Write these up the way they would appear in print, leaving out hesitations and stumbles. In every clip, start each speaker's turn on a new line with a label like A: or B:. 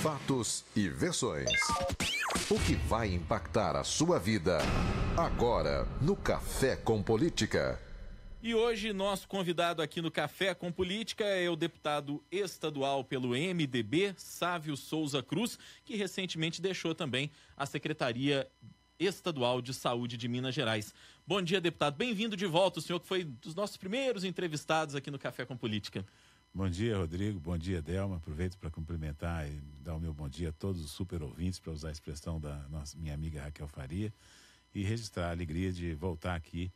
A: Fatos e versões. O que vai impactar a sua vida agora no Café com Política.
B: E hoje nosso convidado aqui no Café com Política é o deputado estadual pelo MDB, Sávio Souza Cruz, que recentemente deixou também a Secretaria Estadual de Saúde de Minas Gerais. Bom dia, deputado. Bem-vindo de volta, o senhor que foi dos nossos primeiros entrevistados aqui no Café com Política.
C: Bom dia, Rodrigo. Bom dia, Delma. Aproveito para cumprimentar e dar o meu bom dia a todos os super ouvintes, para usar a expressão da minha amiga Raquel Faria, e registrar a alegria de voltar aqui,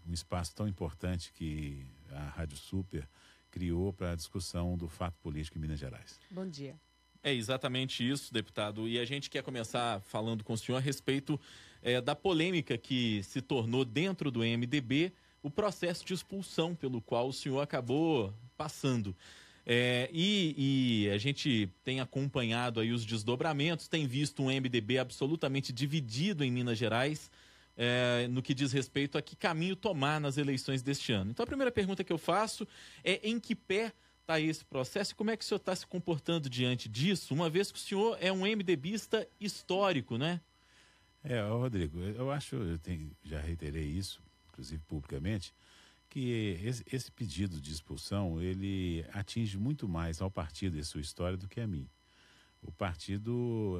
C: um espaço tão importante que a Rádio Super criou para a discussão do fato político em Minas Gerais.
D: Bom dia.
B: É exatamente isso, deputado. E a gente quer começar falando com o senhor a respeito da polêmica que se tornou dentro do MDB o processo de expulsão pelo qual o senhor acabou passando. E a gente tem acompanhado aí os desdobramentos, tem visto um MDB absolutamente dividido em Minas Gerais, no que diz respeito a que caminho tomar nas eleições deste ano. Então a primeira pergunta que eu faço é em que pé está esse processo e como é que o senhor está se comportando diante disso, uma vez que o senhor é um MDBista histórico, né?
C: Rodrigo, eu acho, já reiterei isso, inclusive publicamente, que esse pedido de expulsão, ele atinge muito mais ao partido e sua história do que a mim. O partido,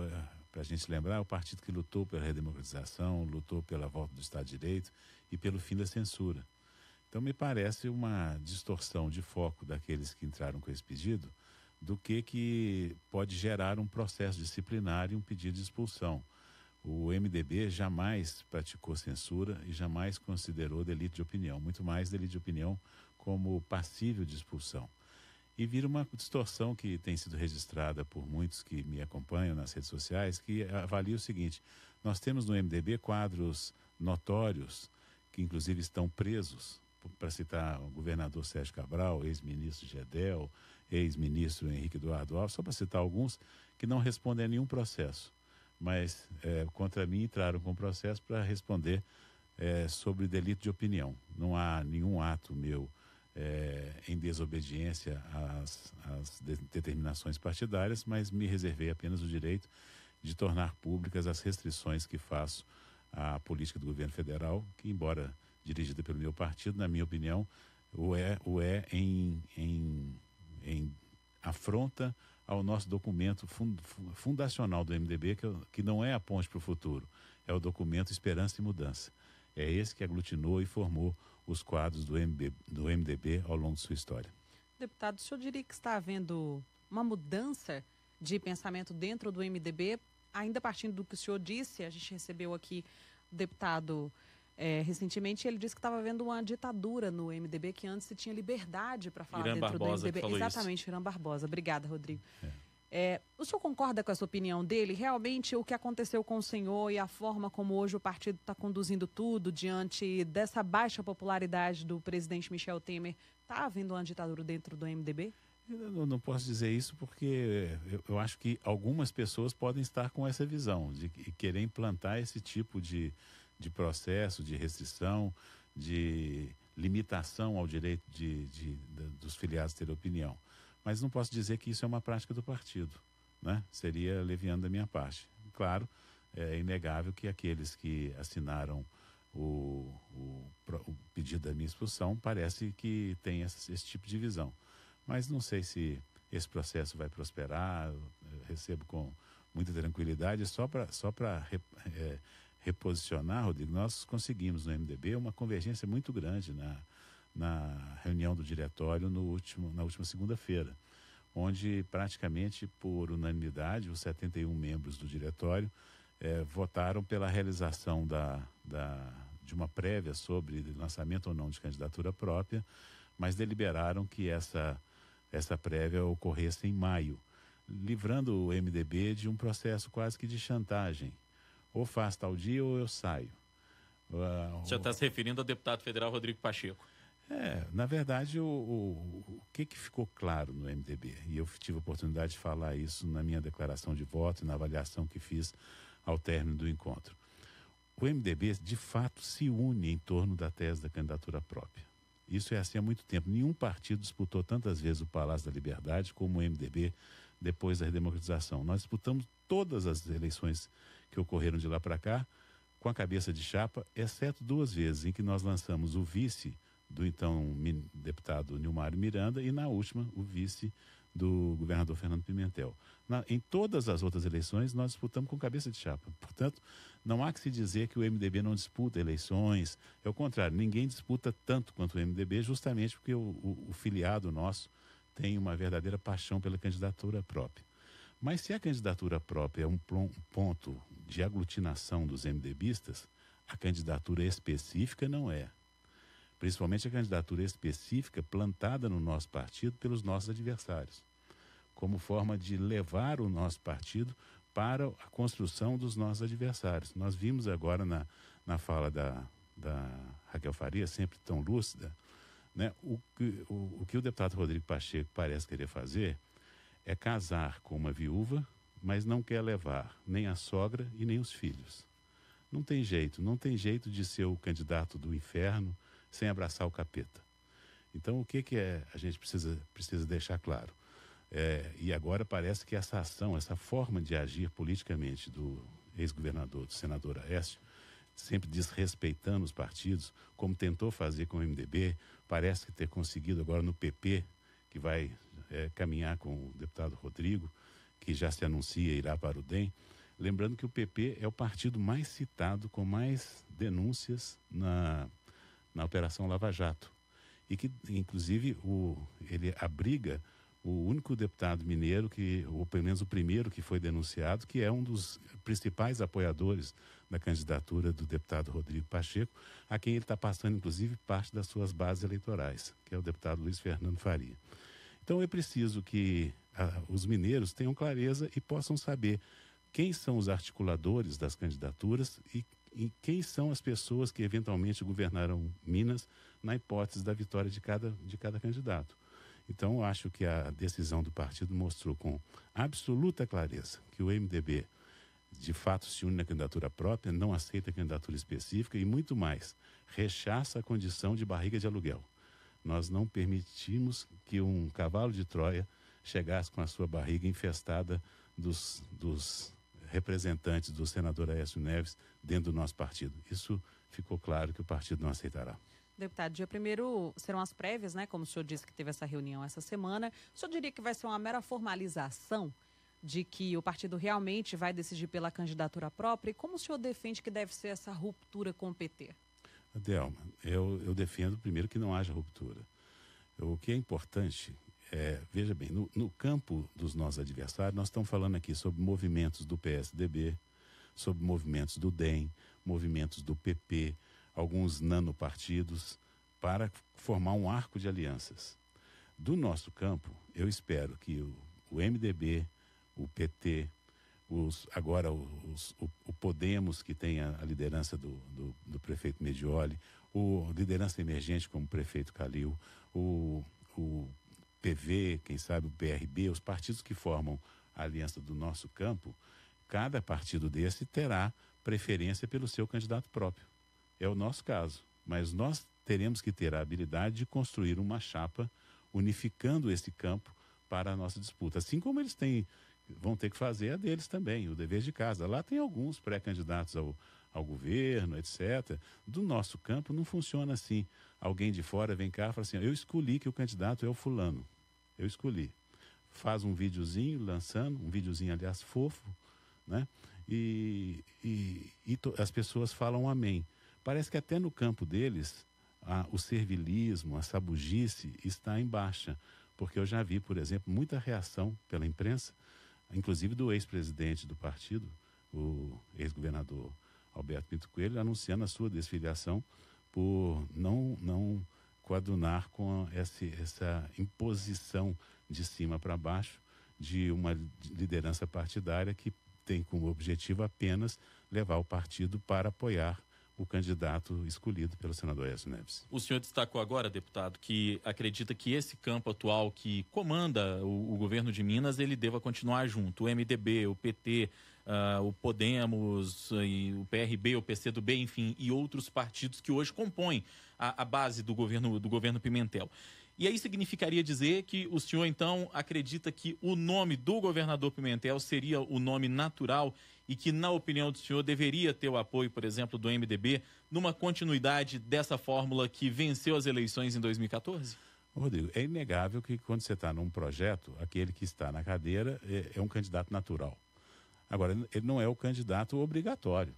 C: para a gente lembrar, é o partido que lutou pela redemocratização, lutou pela volta do Estado de Direito e pelo fim da censura. Então me parece uma distorção de foco daqueles que entraram com esse pedido do que pode gerar um processo disciplinar e um pedido de expulsão. O MDB jamais praticou censura e jamais considerou delito de opinião, muito mais delito de opinião como passível de expulsão. E vira uma distorção que tem sido registrada por muitos que me acompanham nas redes sociais, que avalia o seguinte: nós temos no MDB quadros notórios, que inclusive estão presos, para citar o governador Sérgio Cabral, ex-ministro Gedel, ex-ministro Henrique Eduardo Alves, só para citar alguns, que não respondem a nenhum processo. Mas contra mim entraram com processo para responder sobre delito de opinião. Não há nenhum ato meu em desobediência às determinações partidárias, mas me reservei apenas o direito de tornar públicas as restrições que faço à política do governo federal, que, embora dirigida pelo meu partido, na minha opinião, em afronta ao nosso documento fundacional do MDB, que não é a ponte para o futuro, é o documento Esperança e Mudança. É esse que aglutinou e formou os quadros do MDB ao longo de sua história.
D: Deputado, o senhor diria que está havendo uma mudança de pensamento dentro do MDB? Ainda partindo do que o senhor disse, a gente recebeu aqui o deputado recentemente, ele disse que estava havendo uma ditadura no MDB, que antes se tinha liberdade para falar
B: Irã
D: dentro
B: Barbosa,
D: do MDB.
B: que falou
D: Exatamente,
B: isso.
D: Irã Barbosa. Obrigada, Rodrigo. O senhor concorda com essa opinião dele? Realmente o que aconteceu com o senhor e a forma como hoje o partido está conduzindo tudo diante dessa baixa popularidade do presidente Michel Temer, está havendo uma ditadura dentro do MDB?
C: Eu não posso dizer isso porque eu acho que algumas pessoas podem estar com essa visão de querer implantar esse tipo de processo, de restrição, de limitação ao direito dos filiados ter opinião. Mas não posso dizer que isso é uma prática do partido, né? Seria leviando da minha parte. Claro, é inegável que aqueles que assinaram o pedido da minha expulsão parece que tem esse tipo de visão. Mas não sei se esse processo vai prosperar. Eu recebo com muita tranquilidade. Só para reposicionar, Rodrigo, nós conseguimos no MDB uma convergência muito grande na reunião do diretório na última segunda-feira, onde praticamente por unanimidade os 71 membros do diretório votaram pela realização de uma prévia sobre lançamento ou não de candidatura própria, mas deliberaram que essa prévia ocorresse em maio, livrando o MDB de um processo quase que de chantagem. Ou faz tal dia ou eu saio.
B: O senhor está se referindo ao deputado federal Rodrigo Pacheco.
C: Na verdade, o que ficou claro no MDB, e eu tive a oportunidade de falar isso na minha declaração de voto e na avaliação que fiz ao término do encontro. O MDB, de fato, se une em torno da tese da candidatura própria. Isso é assim há muito tempo. Nenhum partido disputou tantas vezes o Palácio da Liberdade como o MDB depois da redemocratização. Nós disputamos todas as eleições que ocorreram de lá para cá com a cabeça de chapa, exceto 2 vezes em que nós lançamos o vice do então deputado Nilmário Miranda e na última o vice do governador Fernando Pimentel. Em todas as outras eleições nós disputamos com cabeça de chapa. Portanto, não há que se dizer que o MDB não disputa eleições. É o contrário, ninguém disputa tanto quanto o MDB, justamente porque o filiado nosso tem uma verdadeira paixão pela candidatura própria. Mas se a candidatura própria é um ponto de aglutinação dos MDBistas, a candidatura específica não é. Principalmente a candidatura específica plantada no nosso partido pelos nossos adversários, como forma de levar o nosso partido para a construção dos nossos adversários. Nós vimos agora na fala da Raquel Faria, sempre tão lúcida, né? O que o deputado Rodrigo Pacheco parece querer fazer é casar com uma viúva, mas não quer levar nem a sogra e nem os filhos. Não tem jeito de ser o candidato do inferno sem abraçar o capeta. Então, o que a gente precisa deixar claro? E agora parece que essa ação, essa forma de agir politicamente do ex-governador, do senador Aécio, sempre desrespeitando os partidos, como tentou fazer com o MDB, parece que ter conseguido agora no PP, que vai caminhar com o deputado Rodrigo, que já se anuncia irá para o DEM. Lembrando que o PP é o partido mais citado, com mais denúncias na Operação Lava Jato. E que, inclusive, ele abriga o único deputado mineiro, ou pelo menos o primeiro que foi denunciado, que é um dos principais apoiadores da candidatura do deputado Rodrigo Pacheco, a quem ele está passando, inclusive, parte das suas bases eleitorais, que é o deputado Luiz Fernando Faria. Então, é preciso que os mineiros tenham clareza e possam saber quem são os articuladores das candidaturas e quem são as pessoas que eventualmente governarão Minas na hipótese da vitória de cada candidato. Então, eu acho que a decisão do partido mostrou com absoluta clareza que o MDB, de fato, se une na candidatura própria, não aceita candidatura específica e, muito mais, rechaça a condição de barriga de aluguel. Nós não permitimos que um cavalo de Troia chegasse com a sua barriga infestada dos representantes do senador Aécio Neves dentro do nosso partido. Isso ficou claro que o partido não aceitará.
D: Deputado, dia 1º serão as prévias, né? Como o senhor disse que teve essa reunião essa semana. O senhor diria que vai ser uma mera formalização de que o partido realmente vai decidir pela candidatura própria? E como o senhor defende que deve ser essa ruptura com o PT?
C: Adelma, eu defendo primeiro que não haja ruptura. O que é importante veja bem, no campo dos nossos adversários, nós estamos falando aqui sobre movimentos do PSDB, sobre movimentos do DEM, movimentos do PP, alguns nanopartidos, para formar um arco de alianças. Do nosso campo, eu espero que o MDB, o PT, agora o Podemos, que tem a liderança do prefeito Medioli, o liderança emergente como o prefeito Calil, o PV, quem sabe o PRB, os partidos que formam a aliança do nosso campo, cada partido desse terá preferência pelo seu candidato próprio. É o nosso caso, mas nós teremos que ter a habilidade de construir uma chapa unificando esse campo para a nossa disputa. Assim como eles vão ter que fazer a deles também, o dever de casa. Lá tem alguns pré-candidatos ao governo, etc. Do nosso campo não funciona assim. Alguém de fora vem cá e fala assim, eu escolhi que o candidato é o fulano. Eu escolhi. Faz um videozinho lançando, um videozinho, aliás, fofo, né? E as pessoas falam amém. Parece que até no campo deles, o servilismo, a sabugice está em baixa. Porque eu já vi, por exemplo, muita reação pela imprensa, inclusive do ex-presidente do partido, o ex-governador Alberto Pinto Coelho, anunciando a sua desfiliação por não coadunar com essa imposição de cima para baixo de uma liderança partidária que tem como objetivo apenas levar o partido para apoiar o candidato escolhido pelo senador Aécio Neves.
B: O senhor destacou agora, deputado, que acredita que esse campo atual que comanda o governo de Minas, ele deva continuar junto. O MDB, o PT, o Podemos, o PRB, o PCdoB, enfim, e outros partidos que hoje compõem a base do governo Pimentel. E aí significaria dizer que o senhor, então, acredita que o nome do governador Pimentel seria o nome natural e que, na opinião do senhor, deveria ter o apoio, por exemplo, do MDB numa continuidade dessa fórmula que venceu as eleições em 2014?
C: Rodrigo, é inegável que quando você está num projeto, aquele que está na cadeira é um candidato natural. Agora, ele não é o candidato obrigatório,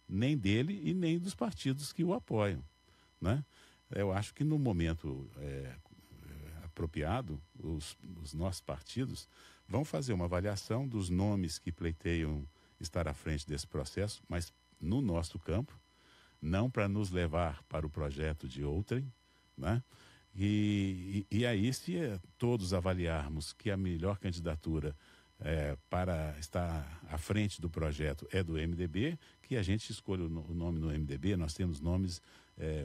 C: nem dele e nem dos partidos que o apoiam, né? Eu acho que no momento apropriado, os nossos partidos vão fazer uma avaliação dos nomes que pleiteiam estar à frente desse processo, mas no nosso campo, não para nos levar para o projeto de outrem, né? E aí, se todos avaliarmos que a melhor candidatura para estar à frente do projeto é do MDB, que a gente escolha o nome no MDB. Nós temos nomes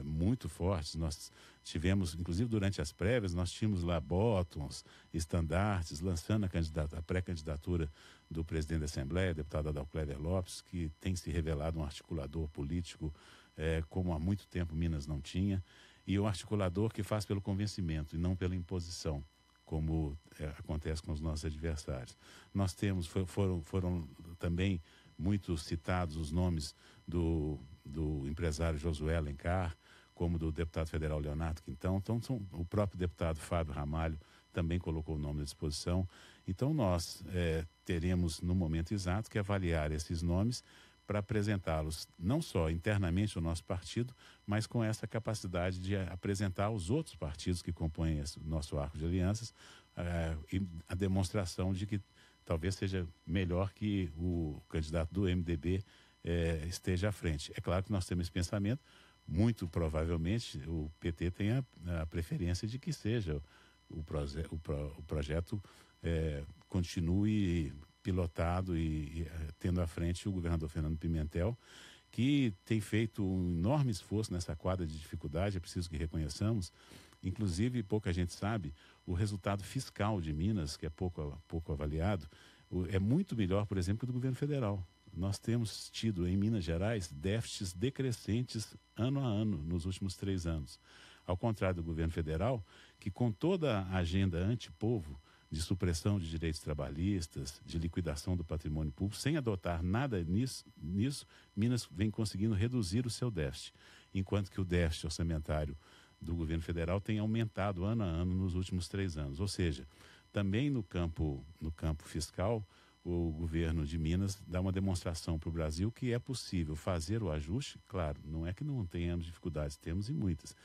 C: muito fortes. Nós tivemos, inclusive durante as prévias, nós tínhamos lá botões, estandartes, lançando a pré-candidatura do presidente da Assembleia, deputado Adalcléver Lopes, que tem se revelado um articulador político como há muito tempo Minas não tinha, e um articulador que faz pelo convencimento e não pela imposição, como acontece com os nossos adversários. Nós temos, foram também muito citados os nomes do empresário Josué Alencar, como do deputado federal Leonardo Quintão. Então, o próprio deputado Fábio Ramalho também colocou o nome à disposição. Então, nós teremos, no momento exato, que avaliar esses nomes para apresentá-los não só internamente ao nosso partido, mas com essa capacidade de apresentar aos outros partidos que compõem o nosso arco de alianças e a demonstração de que talvez seja melhor que o candidato do MDB esteja à frente. É claro que nós temos esse pensamento, muito provavelmente o PT tem a preferência de que seja o projeto continue pilotado e tendo à frente o governador Fernando Pimentel, que tem feito um enorme esforço nessa quadra de dificuldade, é preciso que reconheçamos. Inclusive, pouca gente sabe, o resultado fiscal de Minas, que é pouco avaliado, é muito melhor, por exemplo, que do governo federal. Nós temos tido em Minas Gerais déficits decrescentes ano a ano nos últimos 3 anos. Ao contrário do governo federal, que com toda a agenda antipovo, de supressão de direitos trabalhistas, de liquidação do patrimônio público, sem adotar nada nisso, Minas vem conseguindo reduzir o seu déficit, enquanto que o déficit orçamentário do governo federal tem aumentado ano a ano nos últimos 3 anos. Ou seja, também no campo fiscal, o governo de Minas dá uma demonstração para o Brasil que é possível fazer o ajuste. Claro, não é que não tenhamos dificuldades, temos e muitas,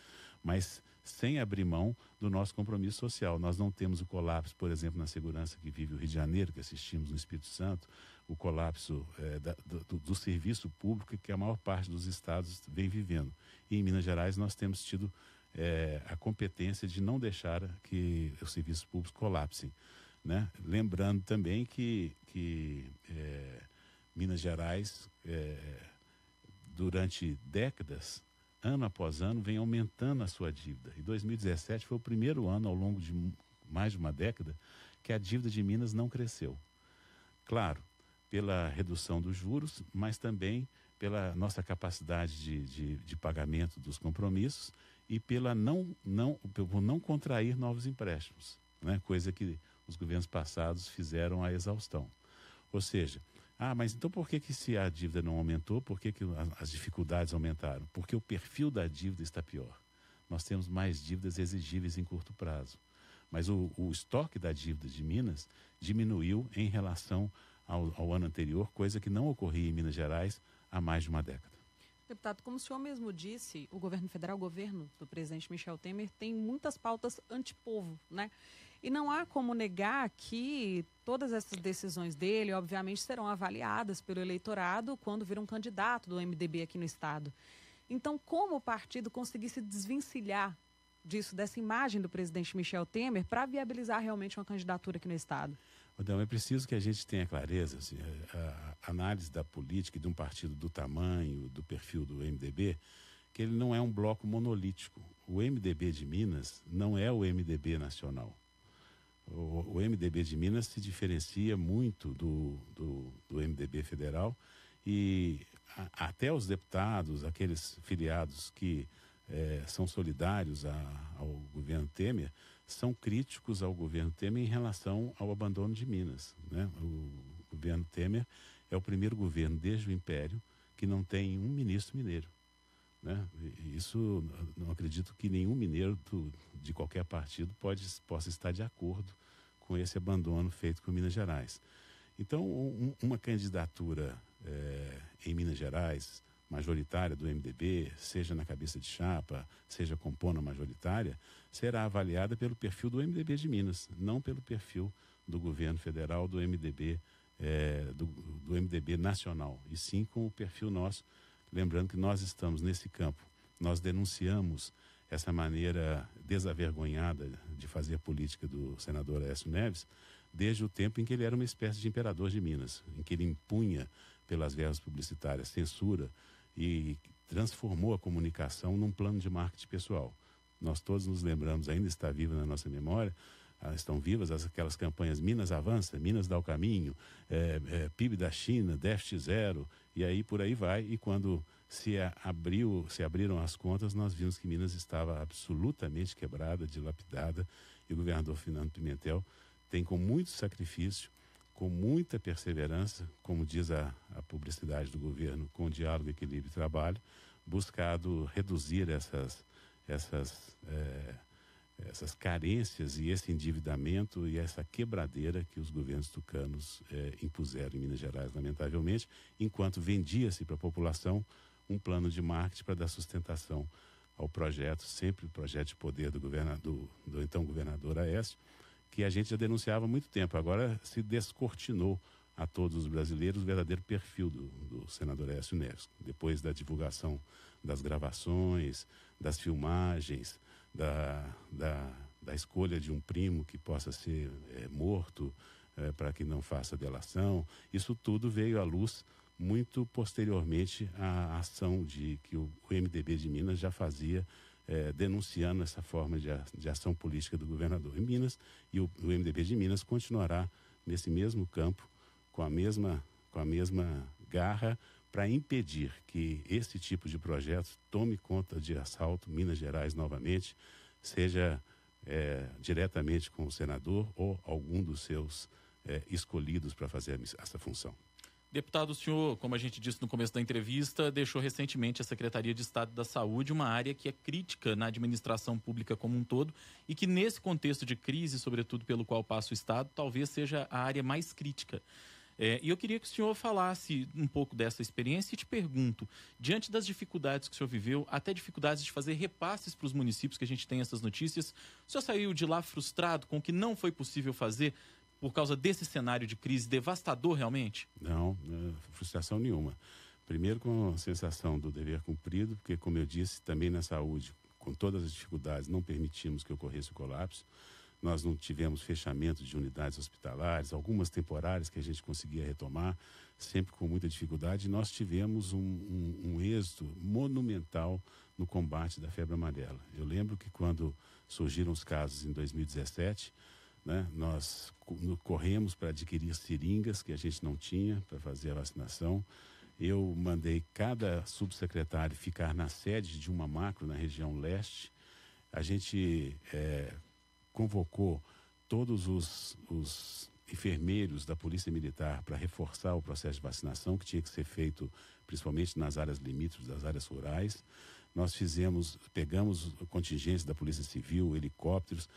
C: mas sem abrir mão do nosso compromisso social. Nós não temos o colapso, por exemplo, na segurança que vive o Rio de Janeiro, que assistimos no Espírito Santo, o colapso do serviço público que a maior parte dos estados vem vivendo. E em Minas Gerais nós temos tido a competência de não deixar que os serviços públicos colapsem, né? Lembrando também que Minas Gerais, durante décadas, ano após ano, vem aumentando a sua dívida. E 2017 foi o primeiro ano, ao longo de mais de uma década, que a dívida de Minas não cresceu. Claro, pela redução dos juros, mas também pela nossa capacidade de pagamento dos compromissos e pela por não contrair novos empréstimos, né? Coisa que os governos passados fizeram à exaustão. Ou seja, mas então por que se a dívida não aumentou? Por que as dificuldades aumentaram? Porque o perfil da dívida está pior. Nós temos mais dívidas exigíveis em curto prazo. Mas o estoque da dívida de Minas diminuiu em relação ao ano anterior, coisa que não ocorria em Minas Gerais há mais de uma década.
D: Deputado, como o senhor mesmo disse, o governo federal, o governo do presidente Michel Temer, tem muitas pautas antipovo, né? E não há como negar que todas essas decisões dele, obviamente, serão avaliadas pelo eleitorado quando vir um candidato do MDB aqui no estado. Então, como o partido conseguir se desvencilhar disso, dessa imagem do presidente Michel Temer, para viabilizar realmente uma candidatura aqui no estado?
C: Então, é preciso que a gente tenha clareza, assim, a análise da política e de um partido do tamanho, do perfil do MDB, que ele não é um bloco monolítico. O MDB de Minas não é o MDB nacional. O MDB de Minas se diferencia muito do MDB federal e até os deputados, aqueles filiados que são solidários ao governo Temer, são críticos ao governo Temer em relação ao abandono de Minas, né? O governo Temer é o primeiro governo desde o Império que não tem um ministro mineiro, né? E isso, não acredito que nenhum mineiro de qualquer partido possa estar de acordo com esse abandono feito com Minas Gerais. Então, uma candidatura em Minas Gerais, majoritária do MDB, seja na cabeça de chapa, seja compondo a majoritária, será avaliada pelo perfil do MDB de Minas, não pelo perfil do governo federal, do MDB, do MDB nacional, e sim com o perfil nosso. Lembrando que nós estamos nesse campo, nós denunciamos essa maneira desavergonhada de fazer política do senador Aécio Neves desde o tempo em que ele era uma espécie de imperador de Minas, em que ele impunha pelas verbas publicitárias censura e transformou a comunicação num plano de marketing pessoal. Nós todos nos lembramos, ainda está viva na nossa memória, estão vivas aquelas campanhas Minas Avança, Minas dá o caminho, PIB da China, déficit zero, e aí por aí vai. E quando se abriram as contas, nós vimos que Minas estava absolutamente quebrada, dilapidada, e o governador Fernando Pimentel tem, com muito sacrifício, com muita perseverança, como diz a publicidade do governo, com diálogo, equilíbrio e trabalho, buscado reduzir essas carências e esse endividamento e essa quebradeira que os governos tucanos impuseram em Minas Gerais, lamentavelmente, enquanto vendia-se para a população um plano de marketing para dar sustentação ao projeto, sempre o projeto de poder do então governador Aécio, que a gente já denunciava há muito tempo. Agora se descortinou a todos os brasileiros o verdadeiro perfil do senador Aécio Neves. Depois da divulgação das gravações, das filmagens, da escolha de um primo que possa ser morto para que não faça delação, isso tudo veio à luz muito posteriormente à ação que o MDB de Minas já fazia, denunciando essa forma de ação política do governador em Minas, e o MDB de Minas continuará nesse mesmo campo, com a mesma garra, para impedir que esse tipo de projeto tome conta de assalto Minas Gerais novamente, seja diretamente com o senador ou algum dos seus escolhidos para fazer essa função.
B: Deputado, o senhor, como a gente disse no começo da entrevista, deixou recentemente a Secretaria de Estado da Saúde, uma área que é crítica na administração pública como um todo e que, nesse contexto de crise, sobretudo pelo qual passa o Estado, talvez seja a área mais crítica. E eu queria que o senhor falasse um pouco dessa experiência e te pergunto, diante das dificuldades que o senhor viveu, até dificuldades de fazer repasses para os municípios, que a gente tem essas notícias, o senhor saiu de lá frustrado com o que não foi possível fazer por causa desse cenário de crise devastador realmente?
C: Não, frustração nenhuma. Primeiro com a sensação do dever cumprido, porque, como eu disse, também na saúde, com todas as dificuldades, não permitimos que ocorresse o colapso. Nós não tivemos fechamento de unidades hospitalares, algumas temporárias que a gente conseguia retomar, sempre com muita dificuldade. Nós tivemos um êxito monumental no combate da febre amarela. Eu lembro que quando surgiram os casos em 2017, né, nós corremos para adquirir seringas que a gente não tinha para fazer a vacinação. Eu mandei cada subsecretário ficar na sede de uma macro na região leste. A gente convocou todos os enfermeiros da Polícia Militar para reforçar o processo de vacinação, que tinha que ser feito principalmente nas áreas limítrofes, das áreas rurais. Nós pegamos contingentes da Polícia Civil, helicópteros,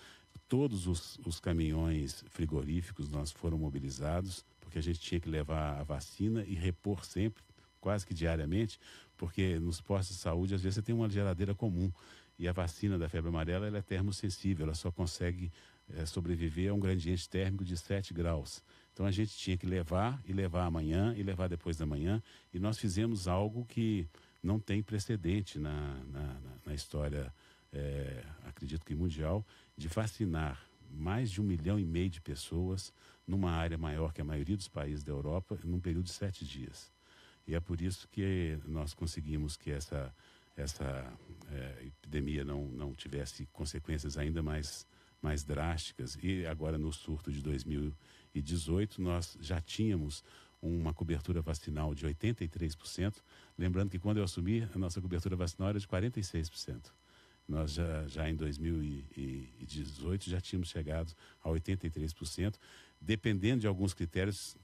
C: todos os caminhões frigoríficos nós foram mobilizados, porque a gente tinha que levar a vacina e repor sempre, quase que diariamente, porque nos postos de saúde, às vezes, você tem uma geladeira comum, e a vacina da febre amarela ela é termossensível, ela só consegue sobreviver a um gradiente térmico de 7 graus. Então a gente tinha que levar amanhã e levar depois da manhã, e nós fizemos algo que não tem precedente na história, acredito que mundial, de vacinar mais de 1,5 milhão de pessoas numa área maior que a maioria dos países da Europa, num período de 7 dias. E é por isso que nós conseguimos que essa epidemia não tivesse consequências ainda mais drásticas. E agora, no surto de 2018, nós já tínhamos uma cobertura vacinal de 83%. Lembrando que quando eu assumi, a nossa cobertura vacinal era de 46%. Nós já em 2018 já tínhamos chegado a 83%. Dependendo de alguns critérios,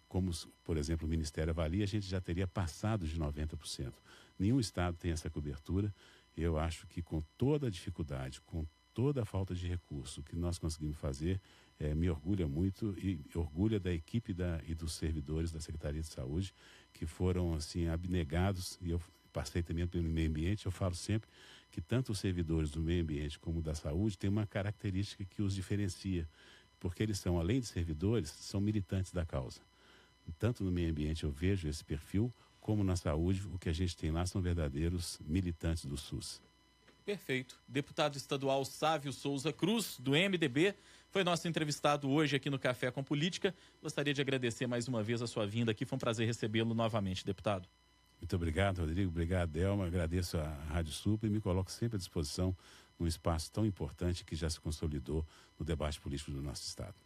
C: como, por exemplo, o Ministério avalia, a gente já teria passado de 90%. Nenhum estado tem essa cobertura. Eu acho que com toda a dificuldade, com toda a falta de recurso que nós conseguimos fazer, me orgulha muito e orgulha da equipe e dos servidores da Secretaria de Saúde, que foram assim abnegados, e eu passei também pelo meio ambiente. Eu falo sempre que tanto os servidores do meio ambiente como da saúde têm uma característica que os diferencia, porque eles são, além de servidores, são militantes da causa. Tanto no meio ambiente eu vejo esse perfil, como na saúde, o que a gente tem lá são verdadeiros militantes do SUS.
B: Perfeito. Deputado estadual Sávio Souza Cruz, do MDB, foi nosso entrevistado hoje aqui no Café com Política. Gostaria de agradecer mais uma vez a sua vinda aqui. Foi um prazer recebê-lo novamente, deputado.
C: Muito obrigado, Rodrigo. Obrigado, Delma. Agradeço a Rádio Super e me coloco sempre à disposição num espaço tão importante que já se consolidou no debate político do nosso estado.